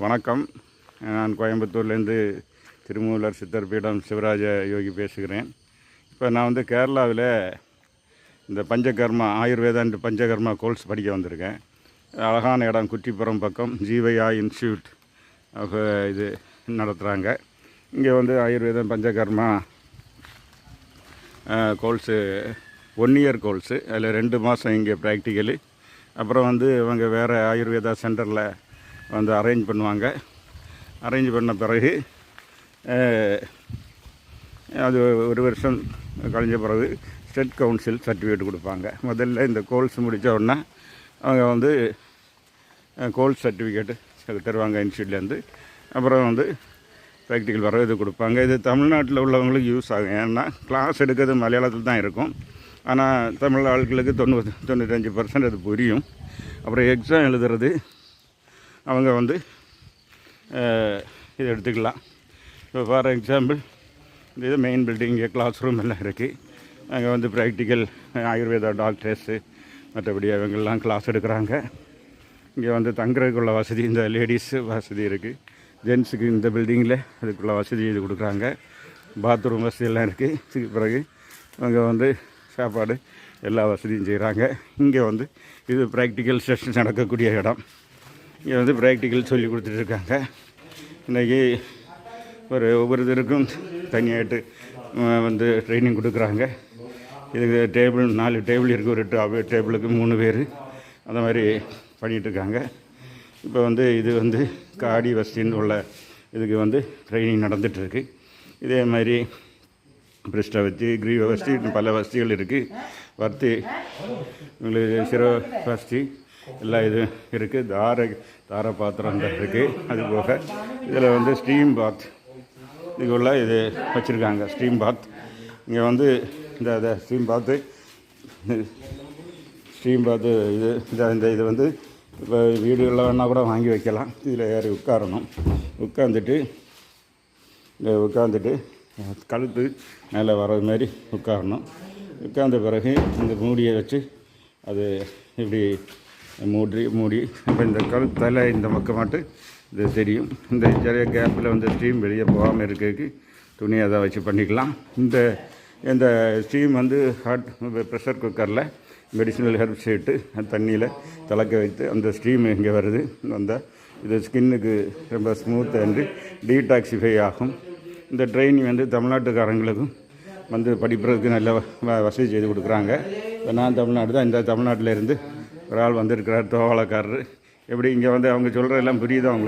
வணக்கம். நான் கோயம்புத்தூர்லேருந்து திருமூலர் சித்தர் பீடம் சிவராஜ யோகி பேசுகிறேன். இப்போ நான் வந்து கேரளாவில் இந்த பஞ்சகர்மா ஆயுர்வேதா பஞ்சகர்மா கோர்ஸ் படிக்க வந்திருக்கேன். அழகான இடம், குட்டிப்புறம் பக்கம் ஜீவையா இன்ஸ்டியூட் இது நடத்துகிறாங்க. இங்கே வந்து ஆயுர்வேதம் பஞ்சகர்மா கோர்ஸு 1 இயர் கோர்ஸு. அதில் 2 மாதம் இங்கே ப்ராக்டிக்கலு. அப்புறம் வந்து இவங்க வேறு ஆயுர்வேதா சென்டரில் வந்து அரேஞ்ச் பண்ணுவாங்க. அரேஞ்ச் பண்ண பிறகு அது 1 வருஷம் கழிஞ்ச பிறகு ஸ்டேட் கவுன்சில் சர்டிஃபிகேட் கொடுப்பாங்க. முதல்ல இந்த கோர்ஸ் முடித்த உடனே அவங்க வந்து கோர்ஸ் சர்டிஃபிகேட்டு தருவாங்க இன்ஸ்டியூட்லேருந்து. அப்புறம் வந்து ப்ராக்டிக்கல் வர இது கொடுப்பாங்க. இது தமிழ்நாட்டில் உள்ளவங்களுக்கு யூஸ் ஆகும். ஏன்னா கிளாஸ் எடுக்கிறது மலையாளத்தில் தான் இருக்கும். ஆனால் தமிழ் ஆட்களுக்கு 95% அது புரியும். அப்புறம் எக்ஸாம் எழுதுறது அவங்க வந்து இதை எடுத்துக்கலாம். இப்போ ஃபார் எக்ஸாம்பிள் இது மெயின் பில்டிங், இங்கே கிளாஸ் ரூம் எல்லாம் இருக்குது. அங்கே வந்து ப்ராக்டிக்கல் ஆயுர்வேதா டாக்டர்ஸு மற்றபடி அவங்கெல்லாம் கிளாஸ் எடுக்கிறாங்க. இங்கே வந்து தங்குறதுக்குள்ள வசதி, இந்த லேடிஸு வசதி இருக்குது. ஜென்ஸுக்கு இந்த பில்டிங்கில் அதுக்குள்ள வசதி இது கொடுக்குறாங்க. பாத்ரூம் வசதியெல்லாம் இருக்குது. இதுக்கு பிறகு அவங்க வந்து சாப்பாடு எல்லா வசதியும் செய்கிறாங்க. இங்கே வந்து இது ப்ராக்டிக்கல் செஷன் நடக்கக்கூடிய இடம். இங்கே வந்து ப்ராக்டிக்கல் சொல்லி கொடுத்துட்ருக்காங்க. இன்றைக்கி ஒவ்வொருத்தருக்கும் தனியாகிட்டு வந்து ட்ரைனிங் கொடுக்குறாங்க. இதுக்கு 4 டேபிள் இருக்குது. ஒரு டேபிளுக்கு 3 பேர் அந்த மாதிரி பண்ணிகிட்ருக்காங்க. இப்போ வந்து இது வந்து காடி வசதின்னு உள்ள இதுக்கு வந்து ட்ரைனிங் நடந்துகிட்ருக்கு. இதே மாதிரி பிரிஸ்டை வச்சு கிரீவ வசதி பல வசதிகள் இருக்குது. வர்த்தி உங்களுக்கு சிரோ வசதி எல்லாம் இது இருக்குது. தார பாத்திரம் இருக்குது. அது போக இதில் வந்து ஸ்டீம் பாத் இதுக்குள்ள இது வச்சுருக்காங்க. ஸ்டீம் பாத் இங்கே வந்து இந்த ஸ்டீம் பாத்து இது வந்து இப்போ வீடுகளில் வேணால் கூட வாங்கி வைக்கலாம். இதில் ஏறி உட்காரணும். உட்காந்துட்டு கழுத்து மேலே வர்றது மாதிரி உட்காரணும். உட்கார்ந்த பிறகு இந்த மூடியை வச்சு அது இப்படி மூடி இப்போ இந்த கழுத்தலை இந்த பக்கம் மட்டும் இது தெரியும். இந்த நிறைய கேப்பில் வந்து ஸ்டீம் வெளியே போகாமல் இருக்கிறதுக்கு துணியை அதை வச்சு பண்ணிக்கலாம். இந்த ஸ்டீம் வந்து ப்ரெஷர் குக்கரில் மெடிசினல் ஹெர்ப் சேர்த்து தண்ணியில் திளக்க வைத்து அந்த ஸ்டீம் இங்கே வருது. இது ஸ்கின்னுக்கு ரொம்ப ஸ்மூத் அண்டு டீடாக்சிஃபை ஆகும். இந்த ட்ரைனிங் வந்து தமிழ்நாட்டுக்காரங்களுக்கும் வந்து படிப்பதற்கு நல்ல வசதி செய்து கொடுக்குறாங்க. இப்போ நான் தமிழ்நாடு தான். இந்த தமிழ்நாட்டில் இருந்து ஒரு ஆள் வந்திருக்கிறார், தோவாளக்காரர். எப்படி இங்கே வந்து அவங்க சொல்கிறதெல்லாம் புரியுதோ அவங்களுக்கு?